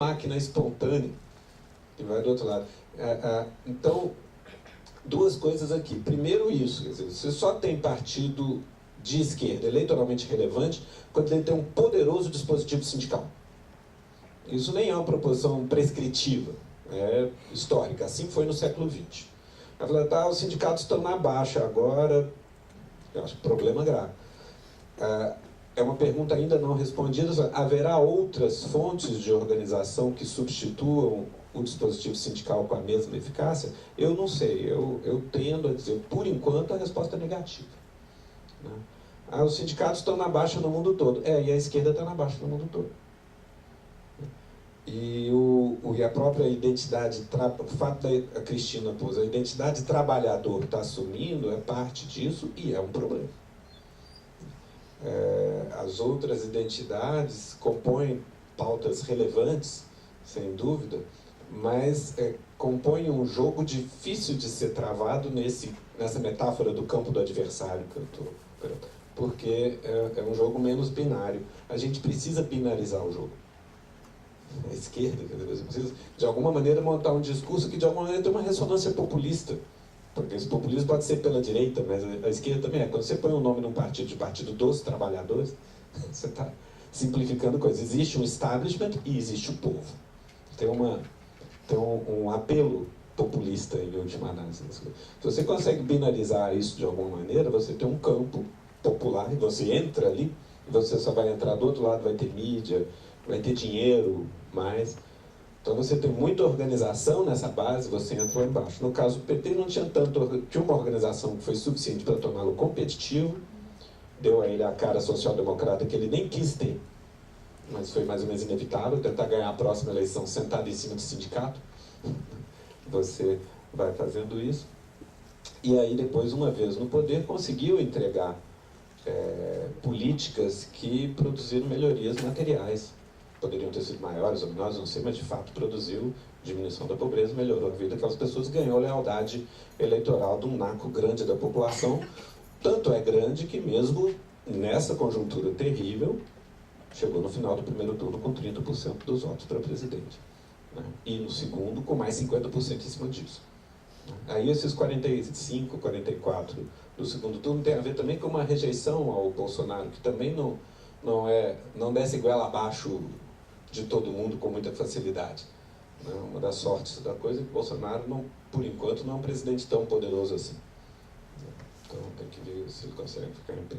máquina espontânea que vai do outro lado. Então, duas coisas aqui. Primeiro isso, quer dizer, você só tem partido de esquerda eleitoralmente relevante quando ele tem um poderoso dispositivo sindical. Isso nem é uma proposição prescritiva, é histórica. Assim foi no século XX. Ela fala, tá, os sindicatos estão na baixa agora, eu acho que problema grave. É uma pergunta ainda não respondida. Haverá outras fontes de organização que substituam o dispositivo sindical com a mesma eficácia? Eu não sei. Eu tendo a dizer, por enquanto, a resposta é negativa. Né? Os sindicatos estão na baixa no mundo todo. E a esquerda está na baixa no mundo todo. E a própria identidade, o fato da Cristina pôs, a identidade trabalhador está assumindo, é parte disso e é um problema. As outras identidades compõem pautas relevantes, sem dúvida, mas compõem um jogo difícil de ser travado nessa metáfora do campo do adversário que eu estou, porque é um jogo menos binário. A gente precisa binarizar o jogo. A esquerda, quer dizer, você precisa de alguma maneira montar um discurso que de alguma maneira tem uma ressonância populista. Porque esse populismo pode ser pela direita, mas a esquerda também é. Quando você põe um nome num partido de partido dos trabalhadores, você está simplificando coisas. Existe um establishment e existe o povo. Tem um apelo populista em última análise. Se você consegue binarizar isso de alguma maneira, você tem um campo popular e você entra ali, e você só vai entrar do outro lado, vai ter mídia, vai ter dinheiro mais. Então você tem muita organização nessa base, você entra lá embaixo. No caso do PT não tinha tinha uma organização que foi suficiente para torná-lo competitivo, deu a ele a cara social-democrata que ele nem quis ter, mas foi mais ou menos inevitável, tentar ganhar a próxima eleição sentado em cima do sindicato. Você vai fazendo isso. E aí depois, uma vez no poder, conseguiu entregar políticas que produziram melhorias materiais. Poderiam ter sido maiores ou menores, não sei, mas de fato produziu diminuição da pobreza, melhorou a vida daquelas pessoas, ganhou lealdade eleitoral de um naco grande da população. Tanto é grande que mesmo nessa conjuntura terrível, chegou no final do primeiro turno com 30% dos votos para presidente. Né? E no segundo com mais 50% em cima disso. Aí esses 45, 44 do segundo turno tem a ver também com uma rejeição ao Bolsonaro, que também não desce igual abaixo de todo mundo com muita facilidade. Uma das sortes da coisa é que Bolsonaro, por enquanto, não é um presidente tão poderoso assim. Então tem que ver se ele consegue ficar em pé.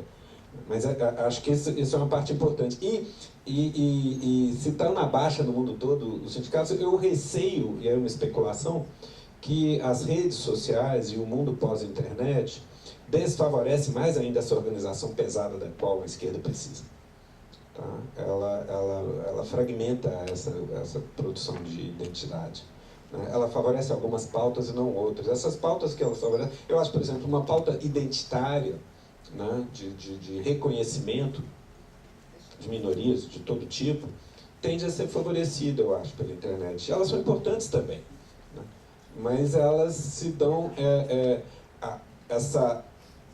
Mas acho que isso é uma parte importante. E se está na baixa no mundo todo, os sindicatos, eu receio, e é uma especulação, que as redes sociais e o mundo pós-internet desfavorecem mais ainda essa organização pesada da qual a esquerda precisa. Tá? Ela fragmenta essa produção de identidade. Né? Ela favorece algumas pautas e não outras. Essas pautas que ela favorece, eu acho, por exemplo, uma pauta identitária, né, de reconhecimento de minorias de todo tipo, tende a ser favorecida, eu acho, pela internet. Elas são importantes também, né? Mas elas se dão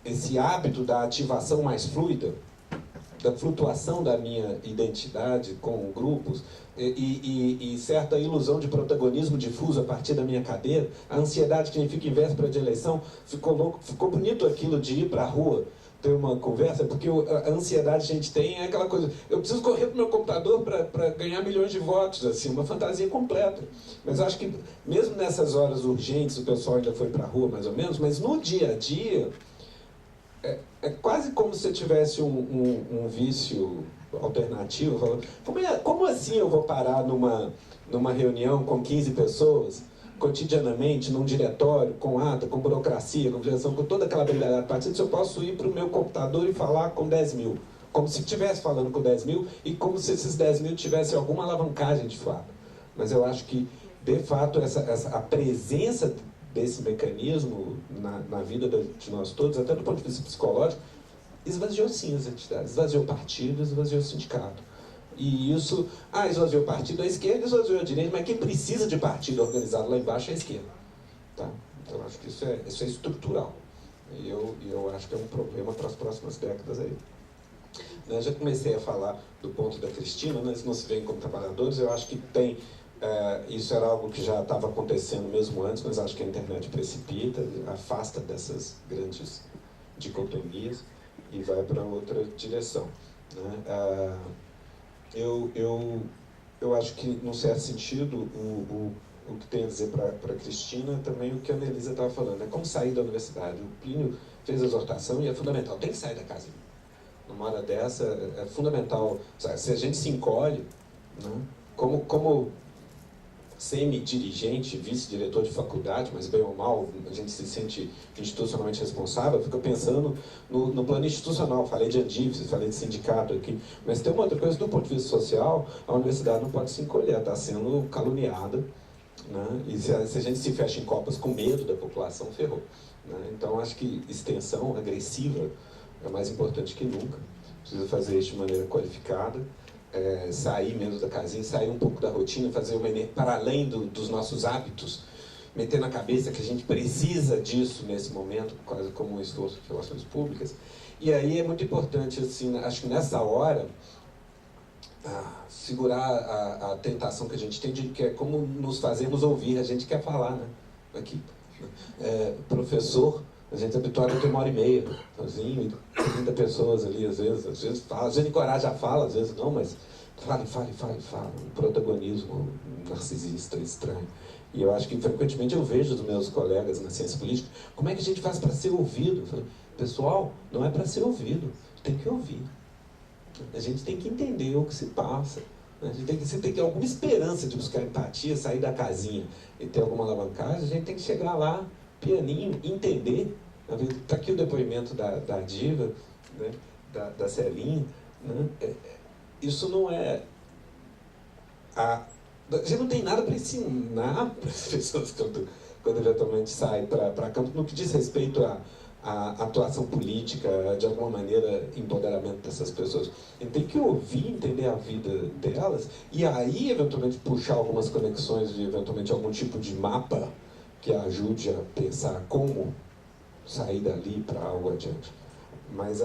esse hábito da ativação mais fluida, da flutuação da minha identidade com grupos e certa ilusão de protagonismo difuso a partir da minha cadeira, a ansiedade que me fica em véspera de eleição, ficou bonito aquilo de ir para a rua, ter uma conversa, porque a ansiedade que a gente tem é aquela coisa, eu preciso correr para o meu computador para ganhar milhões de votos, assim, uma fantasia completa. Mas eu acho que mesmo nessas horas urgentes, o pessoal ainda foi para a rua mais ou menos, mas no dia a dia, é quase como se tivesse um vício alternativo, falando, como assim eu vou parar numa reunião com 15 pessoas, cotidianamente, num diretório, com ata, com burocracia, com direção, com toda aquela habilidade de partido, se eu posso ir para o meu computador e falar com 10 mil, como se estivesse falando com 10 mil e como se esses 10 mil tivessem alguma alavancagem de fato. Mas eu acho que, de fato, a presença desse mecanismo na vida de nós todos, até do ponto de vista psicológico, esvaziou sim as entidades, esvaziou o partido, esvaziou o sindicato. E isso, esvaziou o partido à esquerda, esvaziou a direita, mas quem precisa de partido organizado lá embaixo é a esquerda. Tá? Então acho que isso é estrutural. E eu acho que é um problema para as próximas décadas aí. né? Já comecei a falar do ponto da Cristina, né? Eles não se veem como trabalhadores. Eu acho que tem... isso era algo que já estava acontecendo mesmo antes, mas acho que a internet precipita, afasta dessas grandes dicotomias e vai para outra direção, né? Eu acho que, num certo sentido, o que tem a dizer para a Cristina é também o que a Melisa estava falando, é como sair da universidade. O Plínio fez a exortação e é fundamental, tem que sair da casinha. Numa hora dessa, é fundamental, sabe? Se a gente se encolhe, né? Como semi-dirigente, vice-diretor de faculdade, mas bem ou mal, a gente se sente institucionalmente responsável, fica pensando no plano institucional. Falei de Andifes, falei de sindicato aqui, mas tem uma outra coisa, do ponto de vista social, a universidade não pode se encolher, está sendo caluniada, né? E se a gente se fecha em copas com medo da população, ferrou, né? Então, acho que extensão agressiva é mais importante que nunca. Precisa fazer isso de maneira qualificada. Sair mesmo da casinha, sair um pouco da rotina, fazer uma para além dos nossos hábitos, meter na cabeça que a gente precisa disso nesse momento, quase como um esforço de relações públicas. E aí é muito importante, assim, acho que nessa hora, segurar a tentação que a gente tem de que é como nos fazemos ouvir. A gente quer falar, né? Aqui, professor, a gente é habituado a ter 1h30, sozinho, 30 pessoas ali, às vezes fala, a gente encoraja a fala, às vezes não, mas fala. Um protagonismo narcisista, estranho. E eu acho que frequentemente eu vejo dos meus colegas na ciência política, como é que a gente faz para ser ouvido? Eu falo, pessoal, não é para ser ouvido, tem que ouvir. A gente tem que entender o que se passa. Você tem que ter alguma esperança de buscar empatia, sair da casinha e ter alguma alavancagem. A gente tem que chegar lá, pianinho, entender. Está aqui o depoimento da Diva, né? da Celinha, né? Isso não é... A gente não tem nada para ensinar para as pessoas quando eventualmente saem para campo, no que diz respeito à atuação política, de alguma maneira, empoderamento dessas pessoas. A gente tem que ouvir, entender a vida delas, e aí, eventualmente, puxar algumas conexões de, eventualmente, algum tipo de mapa que ajude a pensar como sair dali para algo adiante. Mas,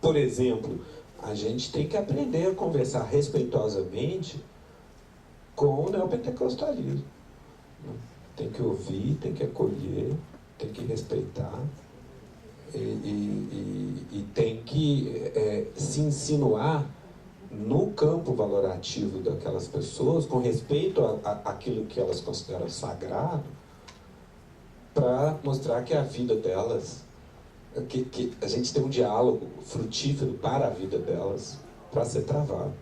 por exemplo, a gente tem que aprender a conversar respeitosamente com o neopentecostalismo. Tem que ouvir, tem que acolher, tem que respeitar e tem que se insinuar no campo valorativo daquelas pessoas, com respeito àquilo que elas consideram sagrado, para mostrar que a vida delas, que a gente tem um diálogo frutífero para a vida delas, para ser travado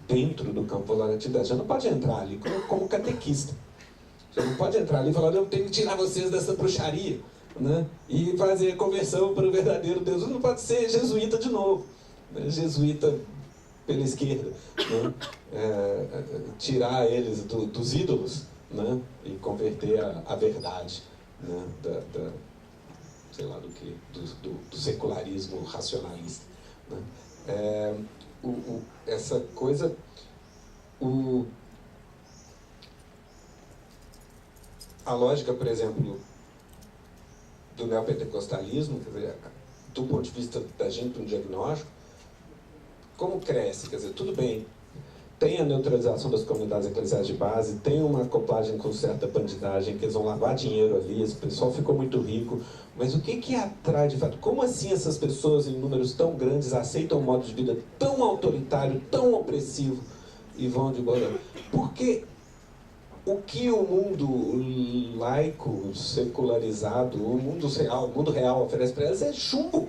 dentro do campo valorativo. Já não pode entrar ali como catequista. Você não pode entrar ali e falar, eu tenho que tirar vocês dessa bruxaria, né? E fazer a conversão para o verdadeiro Deus. Você não pode ser jesuíta de novo, né? Jesuíta pela esquerda, né? Tirar eles dos ídolos, né? E converter a verdade, né? Sei lá do secularismo racionalista, né? Essa coisa... A lógica, por exemplo, do neopentecostalismo, quer dizer, do ponto de vista da gente, um diagnóstico, como cresce? Quer dizer, tudo bem, tem a neutralização das comunidades eclesiais de base, tem uma acoplagem com certa bandidagem, que eles vão lavar dinheiro ali, esse pessoal ficou muito rico, mas o que atrai de fato? Como assim essas pessoas em números tão grandes aceitam um modo de vida tão autoritário, tão opressivo e vão de boa? Porque o que o mundo laico, secularizado, o mundo real oferece para elas é chumbo,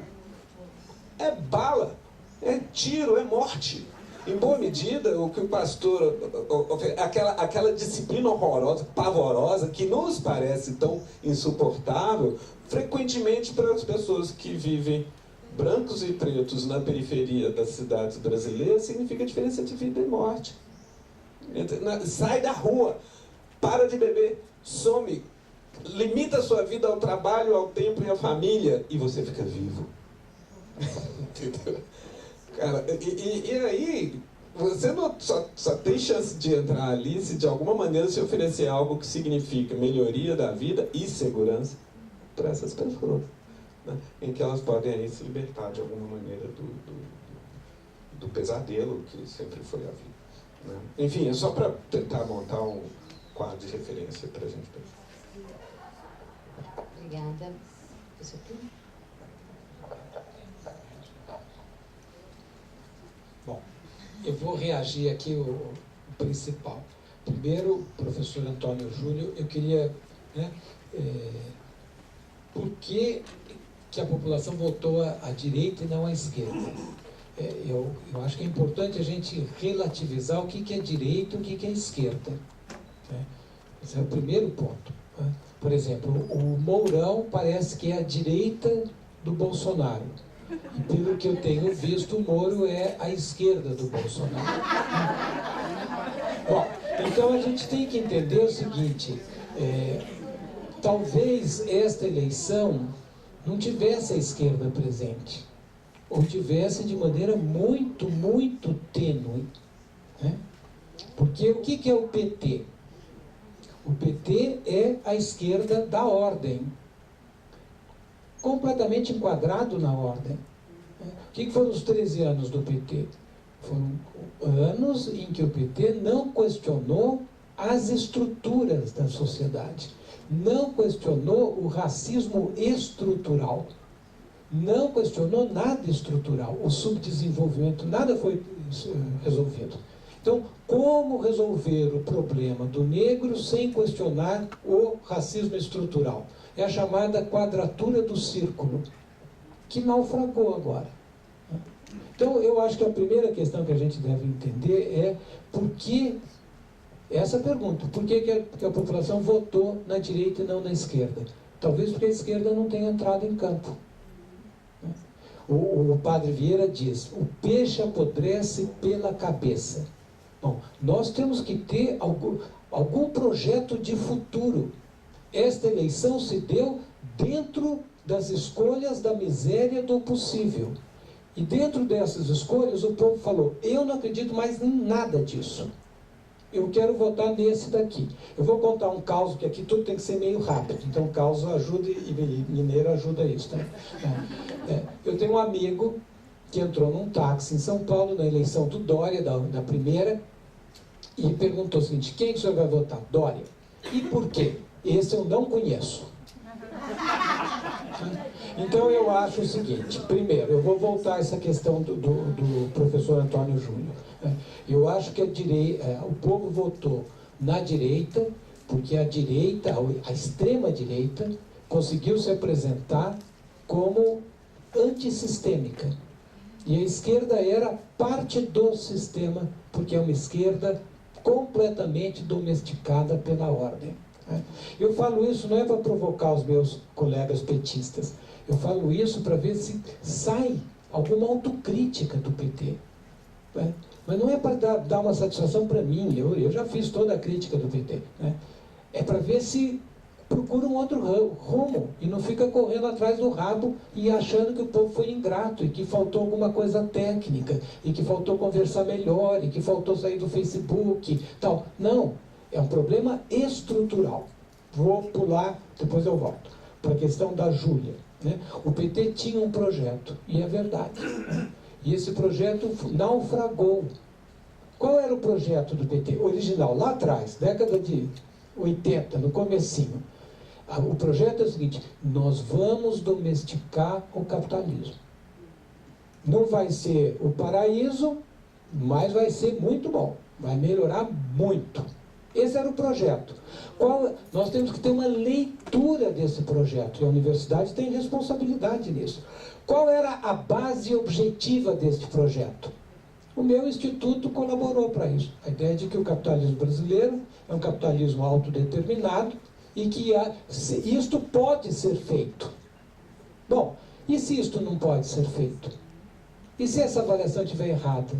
é bala, é tiro, é morte. Em boa medida, o que o pastor oferece, aquela disciplina horrorosa, pavorosa, que nos parece tão insuportável, frequentemente para as pessoas que vivem brancos e pretos na periferia das cidades brasileiras, significa diferença de vida e morte. Sai da rua, para de beber, some, limita a sua vida ao trabalho, ao tempo e à família, e você fica vivo. Entendeu? Cara, e aí, você não só tem chance de entrar ali se de alguma maneira se oferecer algo que significa melhoria da vida e segurança para essas pessoas. né, em que elas podem aí se libertar de alguma maneira do pesadelo que sempre foi a vida. Né? Enfim, é só para tentar montar um quadro de referência para a gente pensar. Obrigada. Isso aqui? Bom, eu vou reagir aqui o principal. Primeiro, professor Antônio Júlio, eu queria... Né, por que a população votou à direita e não à esquerda? Eu acho que é importante a gente relativizar o que é direita e o que é esquerda. Né? Esse é o primeiro ponto. Né? Por exemplo, o Mourão parece que é a direita do Bolsonaro. E pelo que eu tenho visto, o Moro é a esquerda do Bolsonaro. Bom, então a gente tem que entender o seguinte, talvez esta eleição não tivesse a esquerda presente, ou tivesse de maneira muito, muito tênue. Né? Porque o que é o PT? O PT é a esquerda da ordem, completamente enquadrado na ordem. O que foram os 13 anos do PT? Foram anos em que o PT não questionou as estruturas da sociedade, não questionou o racismo estrutural, não questionou nada estrutural, o subdesenvolvimento, nada foi resolvido. Então, como resolver o problema do negro sem questionar o racismo estrutural? É a chamada quadratura do círculo, que naufragou agora. Então, eu acho que a primeira questão que a gente deve entender é por que, essa pergunta, por que a população votou na direita e não na esquerda? Talvez porque a esquerda não tenha entrado em campo. O padre Vieira diz, o peixe apodrece pela cabeça. Bom, nós temos que ter algum projeto de futuro. Esta eleição se deu dentro das escolhas da miséria do possível. E dentro dessas escolhas o povo falou, eu não acredito mais em nada disso. Eu quero votar nesse daqui. Eu vou contar um caos, que aqui tudo tem que ser meio rápido. Então caos ajuda e mineiro ajuda isso. Tá? Eu tenho um amigo que entrou num táxi em São Paulo na eleição do Dória, da primeira, e perguntou o seguinte, quem que o senhor vai votar? Dória. E por quê? Esse eu não conheço. Então eu acho o seguinte, primeiro, eu vou voltar a essa questão do professor Antônio Júlio. Eu acho que o povo votou na direita, porque a direita, a extrema-direita, conseguiu se apresentar como antissistêmica. E a esquerda era parte do sistema, porque é uma esquerda completamente domesticada pela ordem. Eu falo isso não é para provocar os meus colegas petistas, eu falo isso para ver se sai alguma autocrítica do PT. Mas não é para dar uma satisfação para mim, eu já fiz toda a crítica do PT. É para ver se procura um outro rumo e não fica correndo atrás do rabo e achando que o povo foi ingrato e que faltou alguma coisa técnica e que faltou conversar melhor e que faltou sair do Facebook tal. Não, é um problema estrutural. Vou pular, depois eu volto para a questão da Júlia. O PT tinha um projeto, e é verdade. E esse projeto naufragou. Qual era o projeto do PT original? Lá atrás, década de 80, no comecinho. O projeto é o seguinte, nós vamos domesticar o capitalismo. Não vai ser o paraíso, mas vai ser muito bom. Vai melhorar muito. Esse era o projeto. Nós temos que ter uma leitura desse projeto, e a universidade tem responsabilidade nisso. Qual era a base objetiva deste projeto? O meu instituto colaborou para isso. A ideia de que o capitalismo brasileiro é um capitalismo autodeterminado e que isto pode ser feito. Bom, e se isto não pode ser feito? E se essa avaliação estiver errada?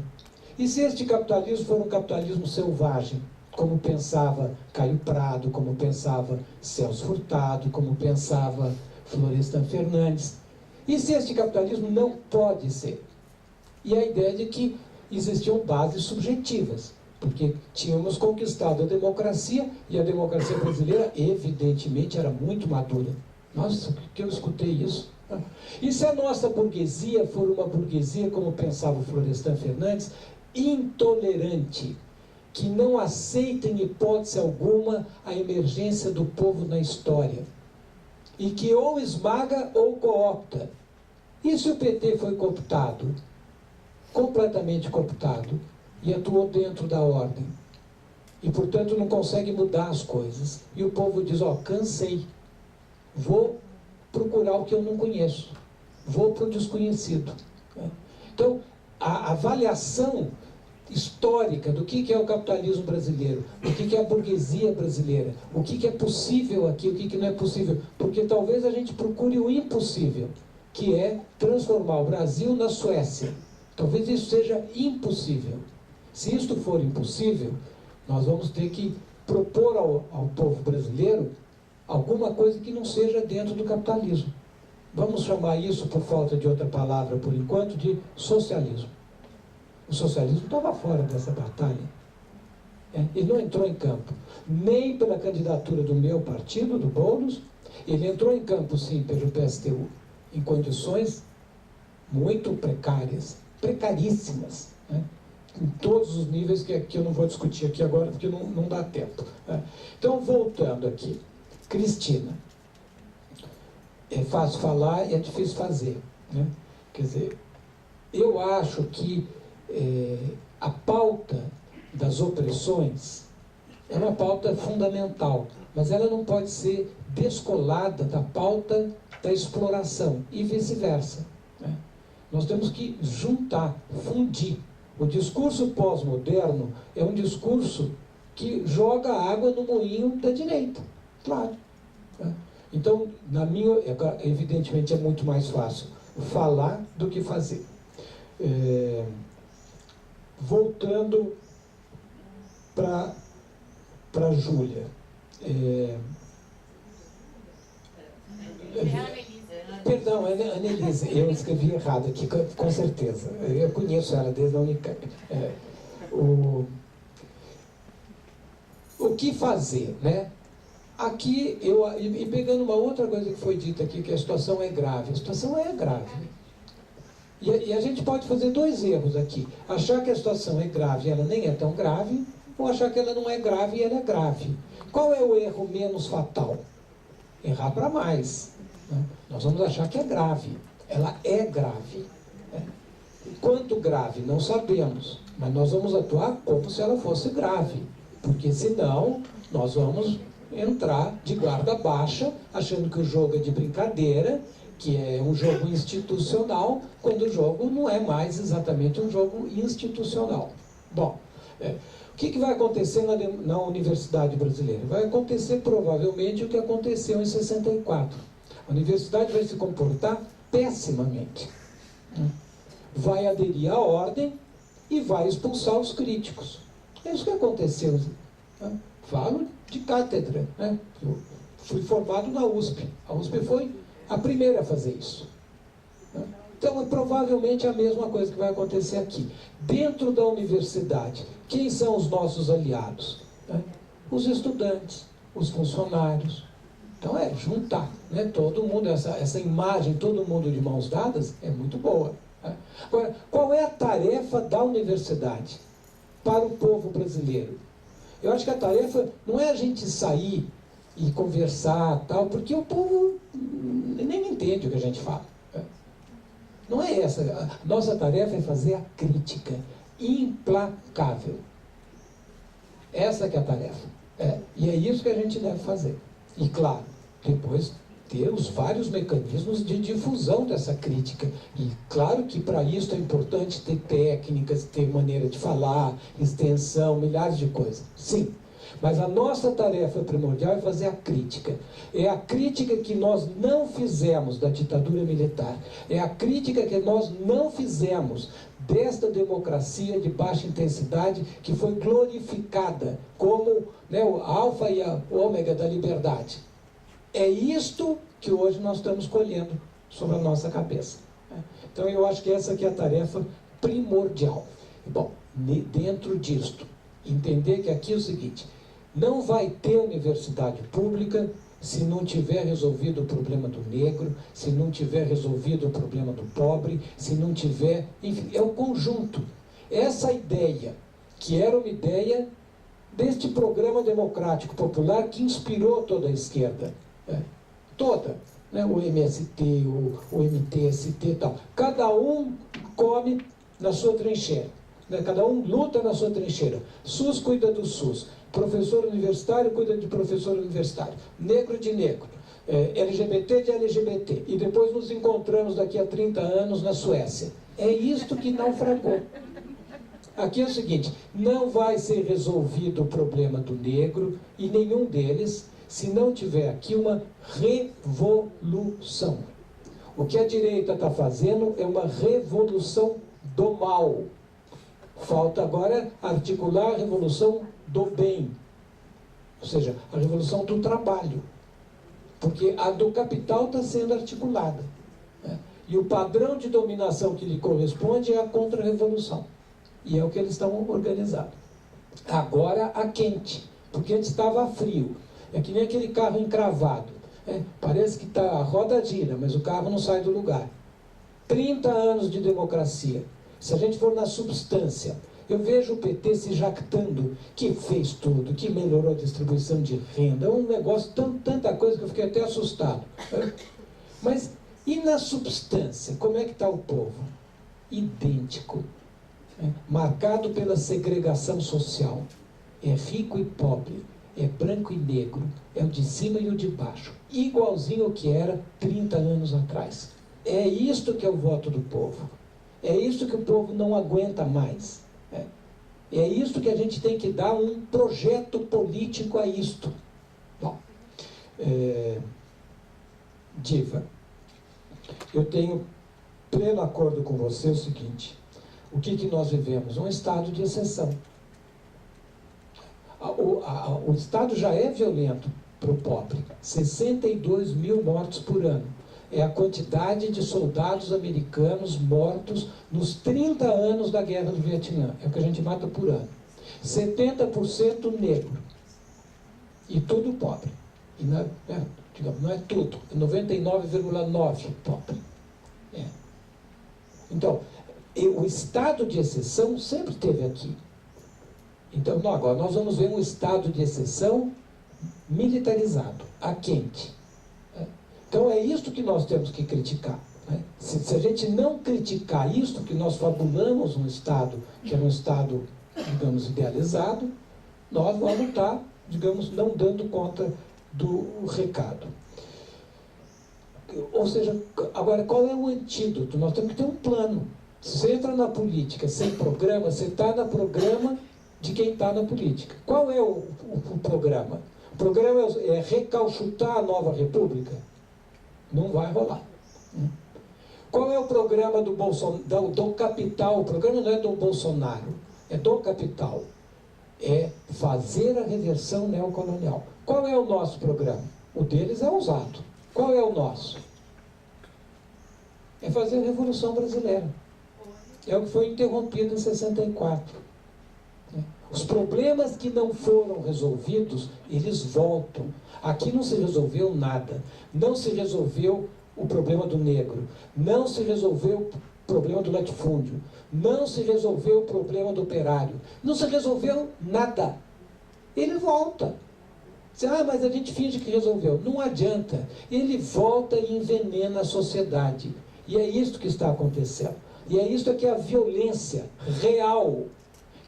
E se este capitalismo for um capitalismo selvagem? Como pensava Caio Prado, como pensava Celso Furtado, como pensava Florestan Fernandes. E se este capitalismo não pode ser? E a ideia de que existiam bases subjetivas, porque tínhamos conquistado a democracia, e a democracia brasileira, evidentemente, era muito madura. Nossa, que eu escutei isso. E se a nossa burguesia for uma burguesia, como pensava o Florestan Fernandes, intolerante, que não aceita em hipótese alguma a emergência do povo na história, e que ou esmaga ou coopta. E se o PT foi cooptado, completamente cooptado, e atuou dentro da ordem, e portanto não consegue mudar as coisas, e o povo diz, cansei, vou procurar o que eu não conheço, vou para o desconhecido. Então, a avaliação histórica do que é o capitalismo brasileiro, o que é a burguesia brasileira, o que é possível aqui, o que não é possível, porque talvez a gente procure o impossível, que é transformar o Brasil na Suécia. Talvez isso seja impossível. Se isto for impossível, nós vamos ter que propor ao povo brasileiro alguma coisa que não seja dentro do capitalismo. Vamos chamar isso, por falta de outra palavra por enquanto, de socialismo. O socialismo estava fora dessa batalha. Ele não entrou em campo, nem pela candidatura do meu partido, do Boulos. Ele entrou em campo, sim, pelo PSTU, em condições muito precárias, precaríssimas, em todos os níveis que eu não vou discutir aqui agora, porque não dá tempo. Então, voltando aqui, Cristina. É fácil falar e é difícil fazer. Quer dizer, eu acho que a pauta das opressões é uma pauta fundamental, mas ela não pode ser descolada da pauta da exploração e vice-versa. Nós temos que juntar, fundir. O discurso pós-moderno é um discurso que joga água no moinho da direita, claro. Então, evidentemente é muito mais fácil falar do que fazer. Voltando para a Júlia. Perdão, Annelise, eu escrevi errado aqui, com certeza. Eu conheço ela desde a Unicamp. O que fazer, né? Aqui, e pegando uma outra coisa que foi dita aqui, que a situação é grave. A situação é grave. E a gente pode fazer dois erros aqui. Achar que a situação é grave e ela nem é tão grave, ou achar que ela não é grave e ela é grave. Qual é o erro menos fatal? Errar para mais. Nós vamos achar que é grave. Ela é grave. Quanto grave? Não sabemos. Mas nós vamos atuar como se ela fosse grave. Porque senão, nós vamos entrar de guarda baixa, achando que o jogo é de brincadeira, que é um jogo institucional, quando o jogo não é mais exatamente um jogo institucional. Bom, o que vai acontecer na universidade brasileira? Vai acontecer provavelmente o que aconteceu em 64. A universidade vai se comportar pessimamente. Vai aderir à ordem e vai expulsar os críticos. É isso que aconteceu. Falo de cátedra. Eu fui formado na USP. A USP foi a primeira a fazer isso. Então, é provavelmente a mesma coisa que vai acontecer aqui. Dentro da universidade, quem são os nossos aliados? Os estudantes, os funcionários. Então, juntar, todo mundo, essa imagem, todo mundo de mãos dadas, é muito boa. Agora, qual é a tarefa da universidade para o povo brasileiro? Eu acho que a tarefa não é a gente sair e conversar, tal, porque o povo nem entende o que a gente fala. Não é essa. A nossa tarefa é fazer a crítica implacável. Essa que é a tarefa. E é isso que a gente deve fazer. E, claro, depois ter os vários mecanismos de difusão dessa crítica. E, claro que para isso é importante ter técnicas, ter maneira de falar, extensão, milhares de coisas. Sim. Mas a nossa tarefa primordial é fazer a crítica. É a crítica que nós não fizemos da ditadura militar. É a crítica que nós não fizemos desta democracia de baixa intensidade que foi glorificada como o alfa e a ômega da liberdade. É isto que hoje nós estamos colhendo sobre a nossa cabeça. Então eu acho que essa aqui é a tarefa primordial. Bom, dentro disto, entender que aqui é o seguinte: não vai ter universidade pública se não tiver resolvido o problema do negro, se não tiver resolvido o problema do pobre, se não tiver... Enfim, é o conjunto. Essa ideia, que era uma ideia deste programa democrático popular que inspirou toda a esquerda, toda, né? O MST, o MTST e tal. Cada um come na sua trincheira, né? Cada um luta na sua trincheira. SUS cuida do SUS, professor universitário cuida de professor universitário, negro de negro, LGBT de LGBT. E depois nos encontramos daqui a 30 anos na Suécia. É isto que naufragou. Aqui é o seguinte, não vai ser resolvido o problema do negro e nenhum deles se não tiver aqui uma revolução. O que a direita está fazendo é uma revolução do mal. Falta agora articular a revolução do bem, ou seja, a revolução do trabalho, porque a do capital está sendo articulada, né? E o padrão de dominação que lhe corresponde é a contra-revolução. E é o que eles estão organizando. Agora a quente, porque antes estava a frio. É que nem aquele carro encravado. Parece que a roda gira, mas o carro não sai do lugar. 30 anos de democracia. Se a gente for na substância, eu vejo o PT se jactando que fez tudo, que melhorou a distribuição de renda. É um negócio, tanta coisa que eu fiquei até assustado. Mas e na substância, como é que está o povo? Idêntico. Marcado pela segregação social. É rico e pobre, é branco e negro, é o de cima e o de baixo, igualzinho ao que era 30 anos atrás. É isto que é o voto do povo. É isto que o povo não aguenta mais. É isto que a gente tem que dar um projeto político a isto. Bom, Diva, eu tenho pleno acordo com você o seguinte: o que nós vivemos? Um estado de exceção. O estado já é violento para o pobre. 62 mil mortos por ano. É a quantidade de soldados americanos mortos nos 30 anos da Guerra do Vietnã. É o que a gente mata por ano. 70% negro. E tudo pobre. E não é tudo. É 99,9% pobre. Então, o estado de exceção sempre teve aqui. Então, agora nós vamos ver um estado de exceção militarizado, a quente. Então é isto que nós temos que criticar. Se a gente não criticar isto, que nós fabulamos um estado que é um estado, digamos, idealizado, nós vamos estar, digamos, não dando conta do recado. Ou seja, agora qual é o antídoto? Nós temos que ter um plano. Se você entra na política sem programa, você está no programa de quem está na política. Qual é o programa? O programa é recalchutar a nova república? Não vai rolar. Qual é o programa do capital? O programa não é do Bolsonaro, é do capital. É fazer a reversão neocolonial. Qual é o nosso programa? O deles é ousado. Qual é o nosso? É fazer a Revolução Brasileira. É o que foi interrompido em 64. Os problemas que não foram resolvidos, eles voltam. Aqui não se resolveu nada. Não se resolveu o problema do negro. Não se resolveu o problema do latifúndio. Não se resolveu o problema do operário. Não se resolveu nada. Ele volta. Mas a gente finge que resolveu. Não adianta. Ele volta e envenena a sociedade. E é isso que está acontecendo. E é isso que é a violência real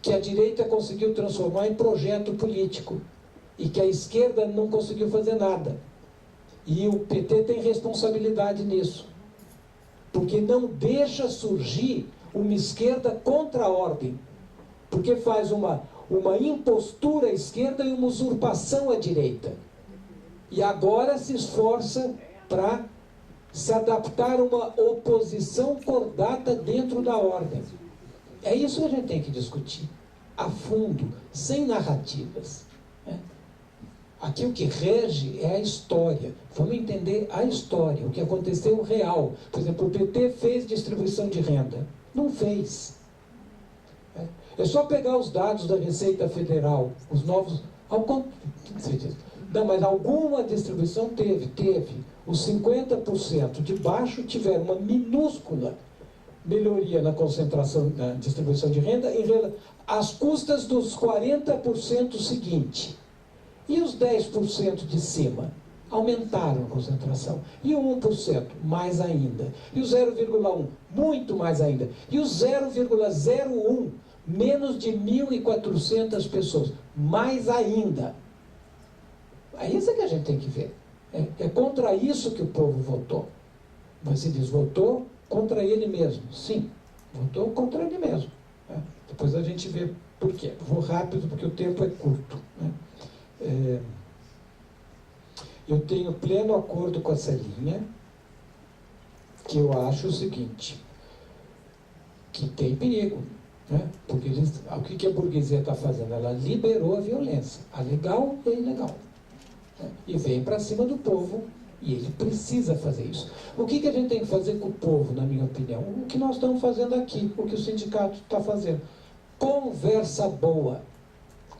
que a direita conseguiu transformar em projeto político e que a esquerda não conseguiu fazer nada. E o PT tem responsabilidade nisso, porque não deixa surgir uma esquerda contra a ordem, porque faz uma impostura à esquerda e uma usurpação à direita. E agora se esforça para se adaptar a uma oposição cordata dentro da ordem. É isso que a gente tem que discutir, a fundo, sem narrativas. Aqui o que rege é a história. Vamos entender a história, o que aconteceu real. Por exemplo, o PT fez distribuição de renda. Não fez. É só pegar os dados da Receita Federal, os novos... Não, mas alguma distribuição teve. Os 50% de baixo tiveram uma minúscula melhoria na concentração, na distribuição de renda, às custas dos 40% seguinte. E os 10% de cima? Aumentaram a concentração. E o 1%? Mais ainda. E o 0,1%? Muito mais ainda. E o 0,01%? Menos de 1.400 pessoas. Mais ainda. É isso que a gente tem que ver. É contra isso que o povo votou. Mas se diz, votou contra ele mesmo. Sim, votou contra ele mesmo. Depois a gente vê por quê. Vou rápido porque o tempo é curto. Eu tenho pleno acordo com a Celinha, que eu acho o seguinte, que tem perigo. Porque o que a burguesia está fazendo? Ela liberou a violência, a legal e a ilegal. E vem para cima do povo, e ele precisa fazer isso. O que a gente tem que fazer com o povo, na minha opinião? O que nós estamos fazendo aqui, o que o sindicato está fazendo. Conversa boa.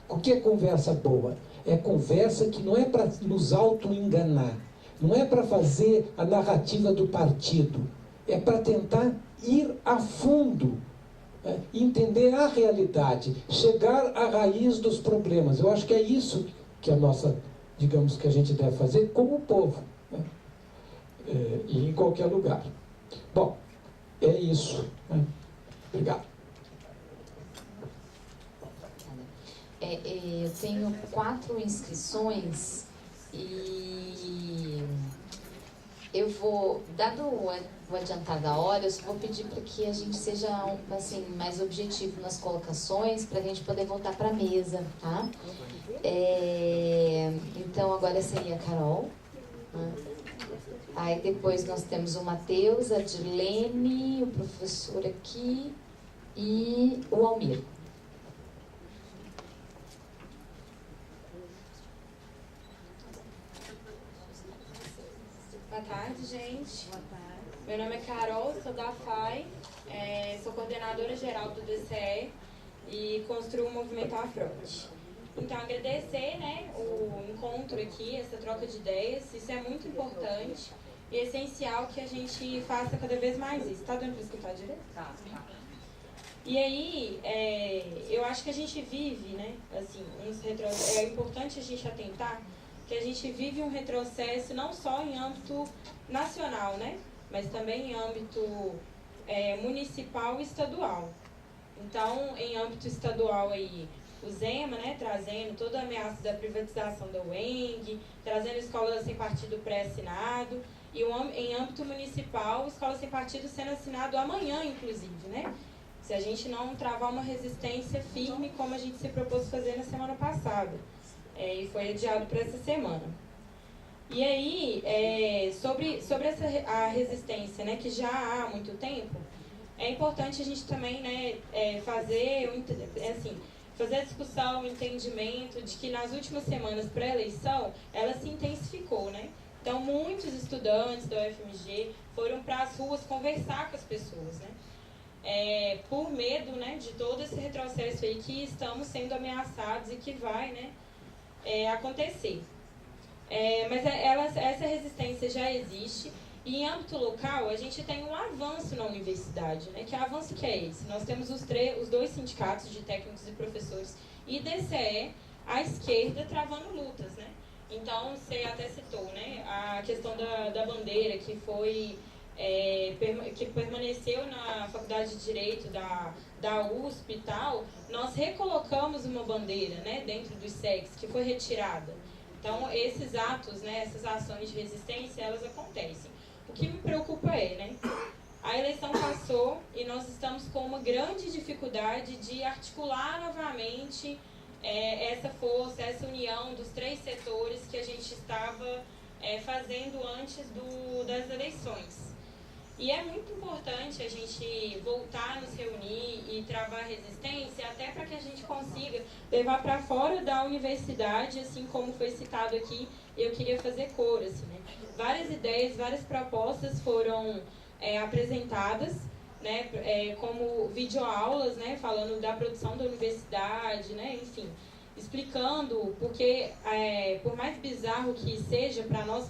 O que é conversa boa? É conversa que não é para nos auto-enganar, não é para fazer a narrativa do partido, é para tentar ir a fundo, entender a realidade, chegar à raiz dos problemas. Eu acho que é isso que a nossa, digamos, que a gente deve fazer como o povo, e em qualquer lugar. Bom, é isso. Obrigado. Eu tenho 4 inscrições e eu vou, dado o adiantar da hora, eu só vou pedir para que a gente seja assim, mais objetivo nas colocações, para a gente poder voltar para a mesa, tá? Então agora seria a Carol. Aí depois nós temos o Matheus, a Dilene, o professor aqui e o Almir. Boa tarde, gente. Boa tarde. Meu nome é Carol, sou da FAI, sou coordenadora geral do DCE e construo o movimento Afronte. Então, agradecer, o encontro aqui, essa troca de ideias, isso é muito importante e é essencial que a gente faça cada vez mais isso. Tá dando para escutar direito? Tá. E aí, eu acho que a gente vive, assim, é importante a gente atentar que a gente vive um retrocesso não só em âmbito nacional, mas também em âmbito municipal e estadual. Então, em âmbito estadual, aí, o Zema, trazendo toda a ameaça da privatização da UENG, trazendo escola sem partido pré-assinado, e em âmbito municipal, escola sem partido sendo assinado amanhã, inclusive, se a gente não travar uma resistência firme, como a gente se propôs fazer na semana passada. E foi adiado para essa semana. E aí, sobre a resistência, que já há há muito tempo, é importante a gente também fazer a discussão, o entendimento de que nas últimas semanas pré-eleição, ela se intensificou, Então, muitos estudantes da UFMG foram para as ruas conversar com as pessoas, por medo, de todo esse retrocesso aí que estamos sendo ameaçados e que vai, acontecer. Mas essa resistência já existe e em âmbito local a gente tem um avanço na universidade, Que avanço que é esse? Nós temos os 2 sindicatos de técnicos e professores e DCE à esquerda travando lutas, Então, você até citou, a questão da bandeira que foi que permaneceu na Faculdade de Direito da USP e tal. Nós recolocamos uma bandeira, dentro dos SECs, que foi retirada. Então, esses atos, essas ações de resistência, elas acontecem. O que me preocupa a eleição passou e nós estamos com uma grande dificuldade de articular novamente essa força, essa união dos 3 setores que a gente estava fazendo antes das eleições. E é muito importante a gente voltar a nos reunir e travar resistência, até para que a gente consiga levar para fora da universidade, assim como foi citado aqui, eu queria fazer coro, Várias ideias, várias propostas foram apresentadas, como videoaulas, falando da produção da universidade, enfim. explicando porque, por mais bizarro que seja para nós